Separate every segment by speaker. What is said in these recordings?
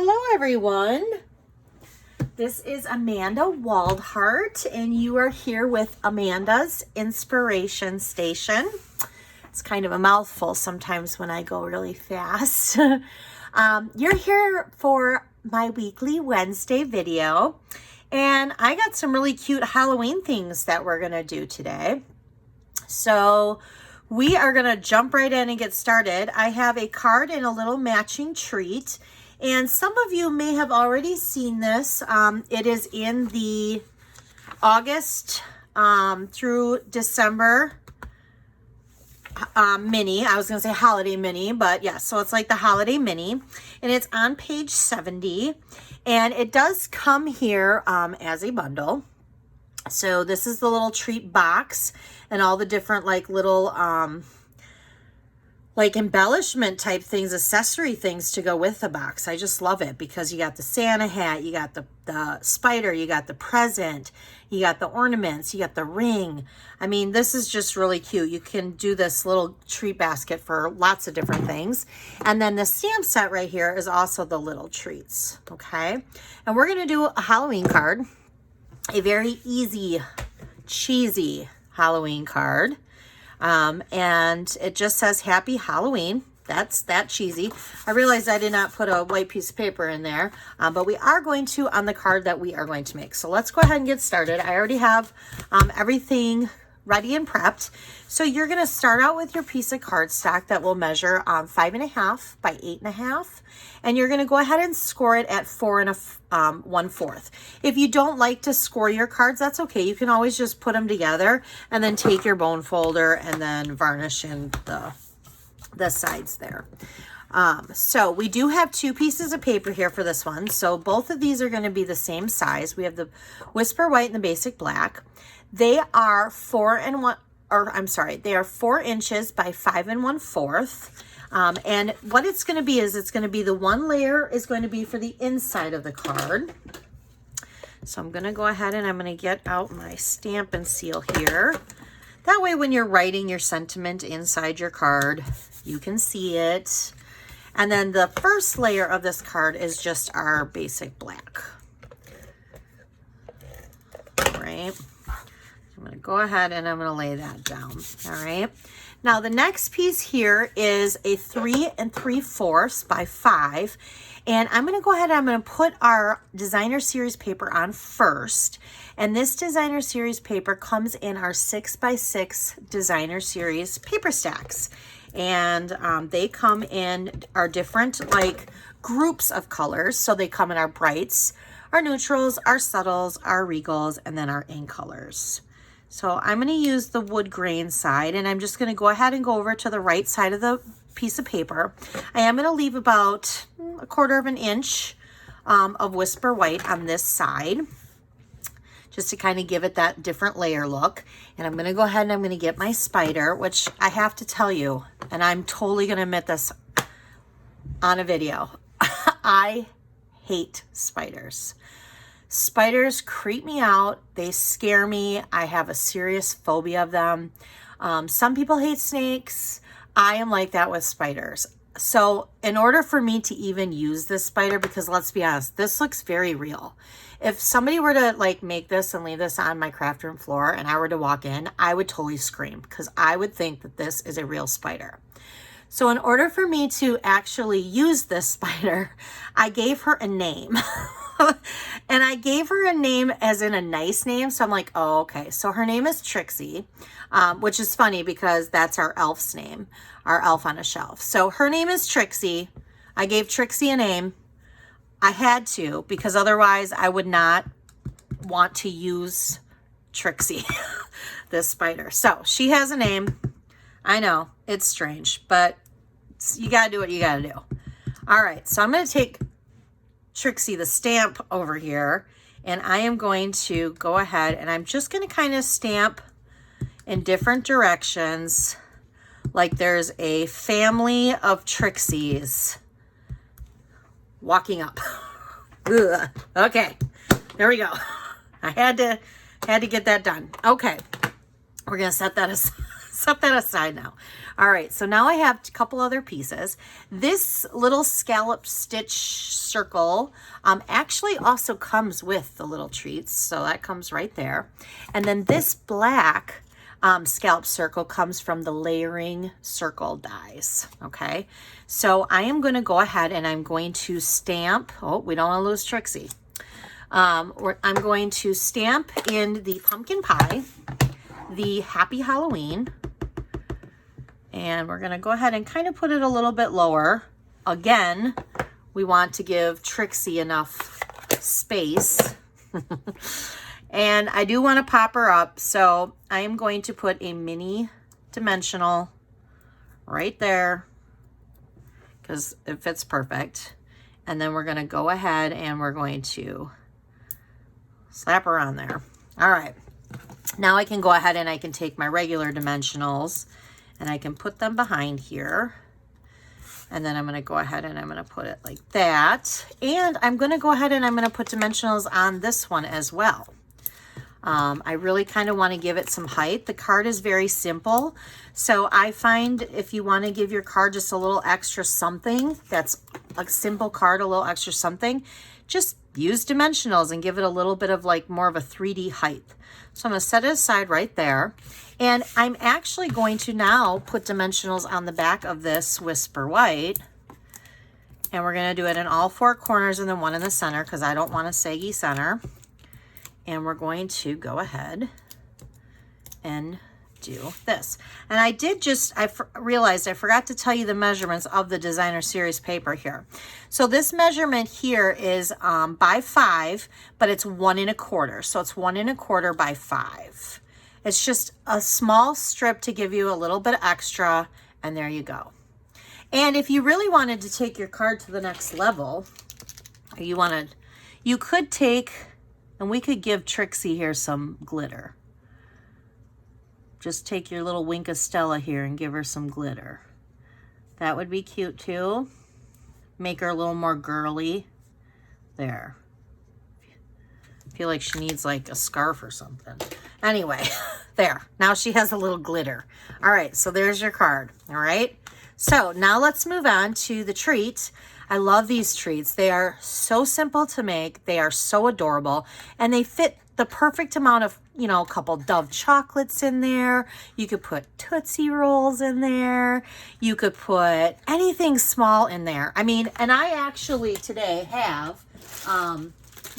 Speaker 1: Hello everyone. This is Amanda Waldhart and you are here with Amanda's Inspiration Station. It's kind of a mouthful sometimes when I go really fast. You're here for my weekly Wednesday video and I got some really cute Halloween things that we're gonna do today. So we are gonna jump right in and get started. I have a card and a little matching treat. And some of you may have already seen this. It is in the August through December mini. I was going to say holiday mini, but yeah, so it's like the holiday mini. And it's on page 70. And it does come here as a bundle. So this is the little treat box and all the different like little like embellishment type things, accessory things to go with the box. I just love it because you got the Santa hat, you got the spider, you got the present, you got the ornaments, you got the ring. I mean, this is just really cute. You can do this little treat basket for lots of different things. And then the stamp set right here is also the little treats, okay? And we're gonna do a Halloween card, a very easy, cheesy Halloween card. And it just says Happy Halloween. That's that cheesy. I realized I did not put a white piece of paper in there, but we are going to on the card that we are going to make. So let's go ahead and get started. I already have everything ready and prepped. So you're going to start out with your piece of cardstock that will measure 5.5 by 8.5. And you're going to go ahead and score it at 4 1/4. If you don't like to score your cards, that's okay. You can always just put them together and then take your bone folder and then varnish in the sides there. So we do have 2 pieces of paper here for this one. So both of these are going to be the same size. We have the Whisper White and the Basic Black. They are 4 inches by 5 1/4. And what it's going to be is it's going to be the one layer is going to be for the inside of the card. So I'm going to go ahead and I'm going to get out my Stampin' seal here. That way when you're writing your sentiment inside your card, you can see it. And then the first layer of this card is just our basic black. All right. I'm going to go ahead and I'm going to lay that down. All right. Now the next piece here is a 3 3/4 by 5. And I'm going to go ahead and I'm going to put our designer series paper on first. And this designer series paper comes in our 6 by 6 designer series paper stacks. And they come in our different like groups of colors. So they come in our brights, our neutrals, our subtles, our regals, and then our in colors. So I'm going to use the wood grain side and I'm just going to go ahead and go over to the right side of the piece of paper. I am going to leave about 1/4 inch of Whisper White on this side just to kind of give it that different layer look. And I'm going to go ahead and I'm going to get my spider, which I have to tell you, and I'm totally going to admit this on a video. I hate spiders. Spiders creep me out. They scare me. I have a serious phobia of them. Some people hate snakes. I am like that with spiders. So in order for me to even use this spider, because let's be honest, this looks very real. If somebody were to like make this and leave this on my craft room floor and I were to walk in, I would totally scream because I would think that this is a real spider. So in order for me to actually use this spider, I gave her a name. And I gave her a name as in a nice name. So I'm like, oh, okay. So her name is Trixie, which is funny because that's our elf's name, our elf on a shelf. So her name is Trixie. I gave Trixie a name. I had to because otherwise I would not want to use Trixie, this spider. So she has a name. I know it's strange, but you got to do what you got to do. All right. So I'm going to take Trixie the stamp over here and I am going to go ahead and I'm just going to kind of stamp in different directions like there's a family of Trixies walking up. Ugh. Okay, there we go. I had to get that done. Okay, we're gonna set that Set that aside now. All right, so now I have a couple other pieces. This little scallop stitch circle actually also comes with the little treats, so that comes right there. And then this black scallop circle comes from the layering circle dies, okay? So I am going to go ahead and I'm going to stamp, oh, we don't want to lose Trixie. I'm going to stamp in the pumpkin pie, the Happy Halloween, and we're going to go ahead and kind of put it a little bit lower. Again, we want to give Trixie enough space. And I do want to pop her up, so I am going to put a mini dimensional right there because it fits perfect. And then we're going to go ahead and we're going to slap her on there. All right. Now I can go ahead and I can take my regular dimensionals and I can put them behind here. And then I'm going to go ahead and I'm going to put it like that. And I'm going to go ahead and I'm going to put dimensionals on this one as well. I really kind of want to give it some height. The card is very simple. So I find if you want to give your card just a little extra something, that's a simple card, a little extra something, just use dimensionals and give it a little bit of like more of a 3D height. So I'm going to set it aside right there. And I'm actually going to now put dimensionals on the back of this Whisper White. And we're going to do it in all four corners and then one in the center because I don't want a saggy center. And we're going to go ahead and do this. And I did just, realized I forgot to tell you the measurements of the designer series paper here. So this measurement here is by 5, but it's 1 1/4. So it's 1 1/4 by 5. It's just a small strip to give you a little bit extra, and there you go. And if you really wanted to take your card to the next level, you could take, and we could give Trixie here some glitter. Just take your little Wink of Stella here and give her some glitter. That would be cute too. Make her a little more girly. There. I feel like she needs like a scarf or something. Anyway, there. Now she has a little glitter. All right, so there's your card. All right. So now let's move on to the treat. I love these treats. They are so simple to make. They are so adorable. And they fit the perfect amount of, you know, a couple Dove chocolates in there. You could put Tootsie Rolls in there. You could put anything small in there. I mean, and I actually today have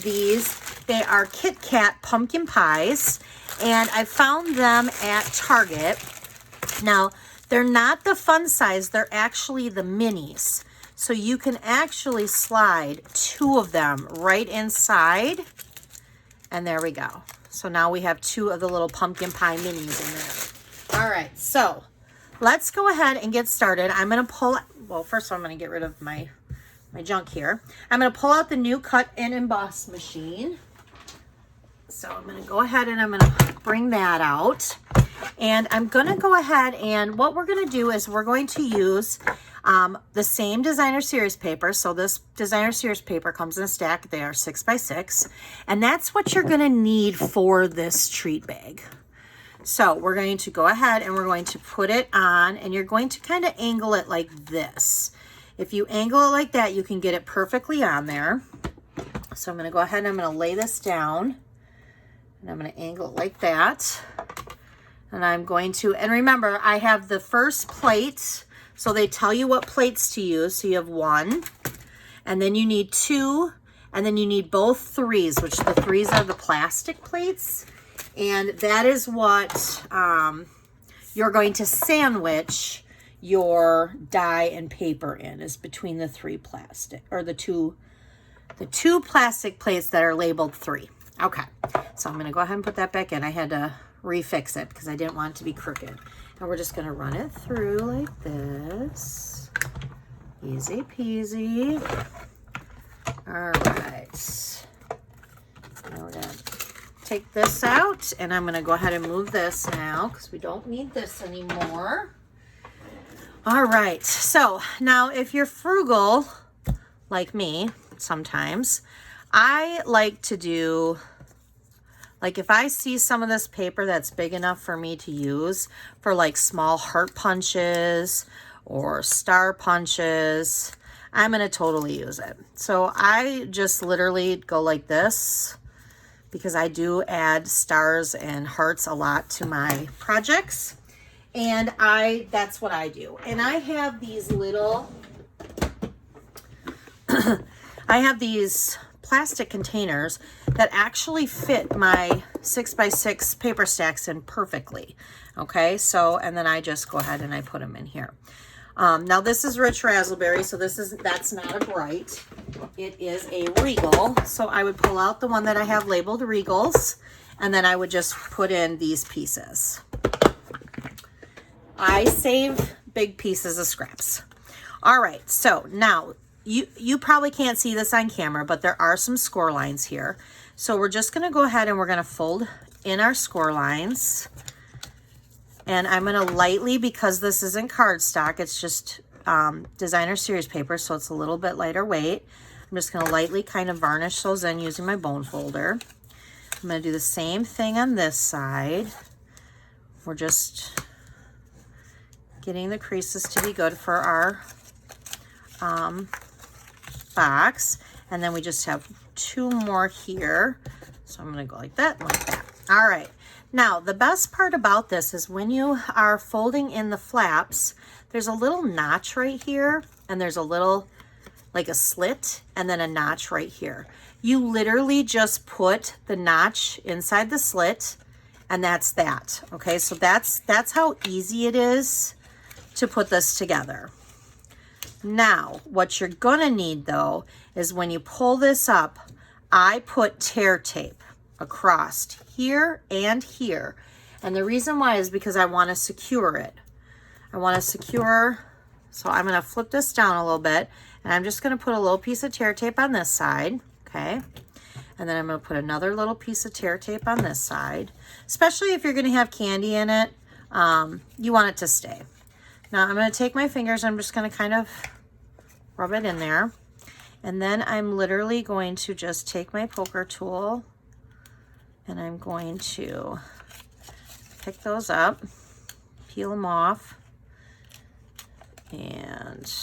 Speaker 1: these. They are Kit Kat pumpkin pies. And I found them at Target. Now, they're not the fun size. They're actually the minis. So you can actually slide 2 of them right inside. And there we go. So now we have 2 of the little pumpkin pie minis in there. All right, so let's go ahead and get started. I'm going to pull, well, first of all, I'm going to get rid of my junk here. I'm going to pull out the new cut and emboss machine. So I'm going to go ahead and I'm going to bring that out. And I'm going to go ahead and what we're going to do is we're going to use the same designer series paper. So this designer series paper comes in a stack. They are 6 by 6, and that's what you're going to need for this treat bag. So we're going to go ahead and we're going to put it on, and you're going to kind of angle it like this. If you angle it like that, you can get it perfectly on there. So I'm going to go ahead and I'm going to lay this down, and I'm going to angle it like that. And I'm going to, and remember, I have the first plate. So they tell you what plates to use. So you have 1, and then you need 2, and then you need both 3s, which the 3s are the plastic plates. And that is what you're going to sandwich your die and paper in, is between the 3 plastic, or the two plastic plates that are labeled 3. Okay, so I'm going to go ahead and put that back in. I had to refix it because I didn't want it to be crooked. And we're just going to run it through like this. Easy peasy. All right. Now we're going to take this out, and I'm going to go ahead and move this now because we don't need this anymore. All right. So now if you're frugal like me sometimes, I like to do Like if I see some of this paper that's big enough for me to use for like small heart punches or star punches, I'm going to totally use it. So I just literally go like this because I do add stars and hearts a lot to my projects. And that's what I do. And I have these little, I have these plastic containers that actually fit my 6x6 paper stacks in perfectly. Okay, so, and then I just go ahead and I put them in here. Now this is Rich Razzleberry, so that's not a Bright. It is a Regal. So I would pull out the one that I have labeled Regals, and then I would just put in these pieces. I save big pieces of scraps. All right, so now you probably can't see this on camera, but there are some score lines here. So we're just gonna go ahead and we're gonna fold in our score lines. And I'm going to lightly, because this isn't cardstock, it's just designer series paper, so it's a little bit lighter weight. I'm just going to lightly kind of varnish those in using my bone folder. I'm going to do the same thing on this side. We're just getting the creases to be good for our box. And then we just have 2 more here. So I'm going to go like that and like that. All right. Now, the best part about this is when you are folding in the flaps, there's a little notch right here, and there's a little, like a slit, and then a notch right here. You literally just put the notch inside the slit, and that's that. Okay, so that's how easy it is to put this together. Now, what you're gonna need though, is when you pull this up, I put tear tape across here and here. And the reason why is because I want to secure it. I want to secure, so I'm going to flip this down a little bit, and I'm just going to put a little piece of tear tape on this side, okay? And then I'm going to put another little piece of tear tape on this side. Especially if you're going to have candy in it, you want it to stay. Now I'm going to take my fingers, I'm just going to kind of rub it in there. And then I'm literally going to just take my poker tool, and I'm going to pick those up, peel them off, and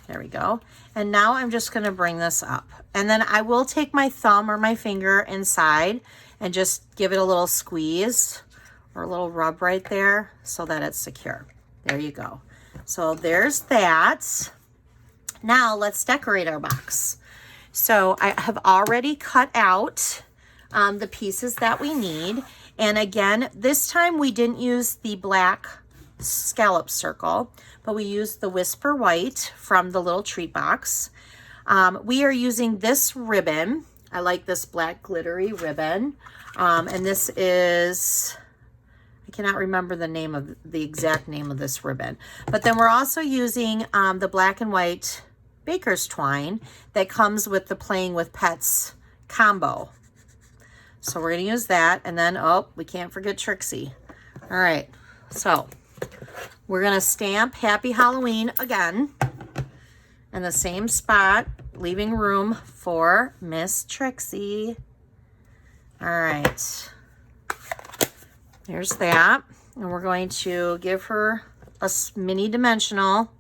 Speaker 1: there we go. And now I'm just going to bring this up. And then I will take my thumb or my finger inside and just give it a little squeeze or a little rub right there so that it's secure. There you go. So there's that. Now let's decorate our box. So I have already cut out the pieces that we need. And again, this time we didn't use the black scallop circle, but we used the Whisper White from the little treat box. We are using this ribbon. I like this black glittery ribbon. And this is, I cannot remember the exact name of this ribbon. But then we're also using the black and white baker's twine that comes with the Playing with Pets combo. So we're going to use that. And then, oh, we can't forget Trixie. All right. So we're going to stamp Happy Halloween again in the same spot, leaving room for Miss Trixie. All right. There's that. And we're going to give her a mini dimensional.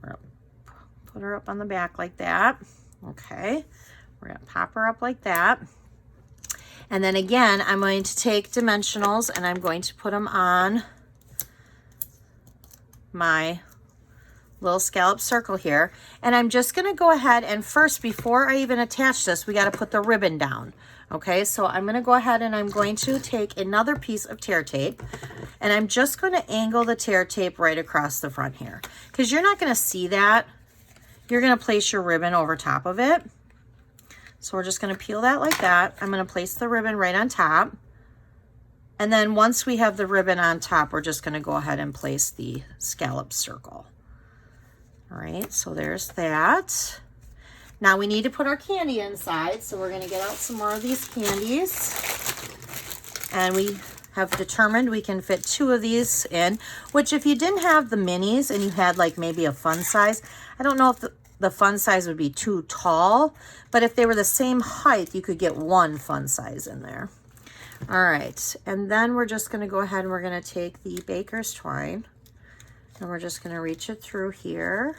Speaker 1: We're going to put her up on the back like that. Okay. We're going to pop her up like that. And then again, I'm going to take dimensionals and I'm going to put them on my little scallop circle here. And I'm just going to go ahead and first, before I even attach this, we got to put the ribbon down. Okay, so I'm going to go ahead and I'm going to take another piece of tear tape and I'm just going to angle the tear tape right across the front here because you're not going to see that. You're going to place your ribbon over top of it. So we're just going to peel that like that. I'm going to place the ribbon right on top. And then once we have the ribbon on top, we're just going to go ahead and place the scallop circle. All right, so there's that. Now we need to put our candy inside. So we're going to get out some more of these candies. And we have determined we can fit 2 of these in, which if you didn't have the minis and you had like maybe a fun size, I don't know the fun size would be too tall, but if they were the same height, you could get one fun size in there. All right, and then we're just gonna go ahead and we're gonna take the baker's twine and we're just gonna reach it through here.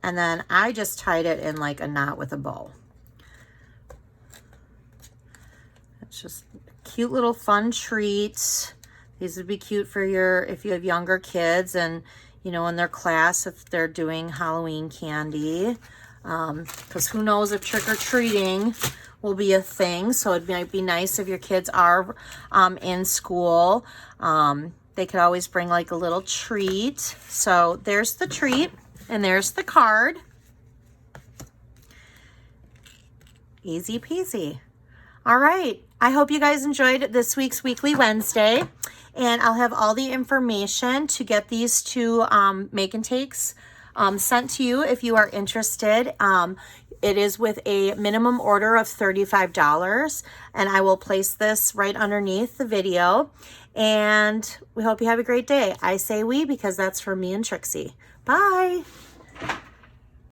Speaker 1: And then I just tied it in like a knot with a bow. It's just a cute little fun treat. These would be cute for if you have younger kids and, you know, in their class, if they're doing Halloween candy. Because who knows if trick-or-treating will be a thing. So it might be nice if your kids are in school. They could always bring like a little treat. So there's the treat and there's the card. Easy peasy. All right. I hope you guys enjoyed this week's Weekly Wednesday. And I'll have all the information to get these two make and takes sent to you if you are interested. It is with a minimum order of $35. And I will place this right underneath the video. And we hope you have a great day. I say we because that's for me and Trixie. Bye.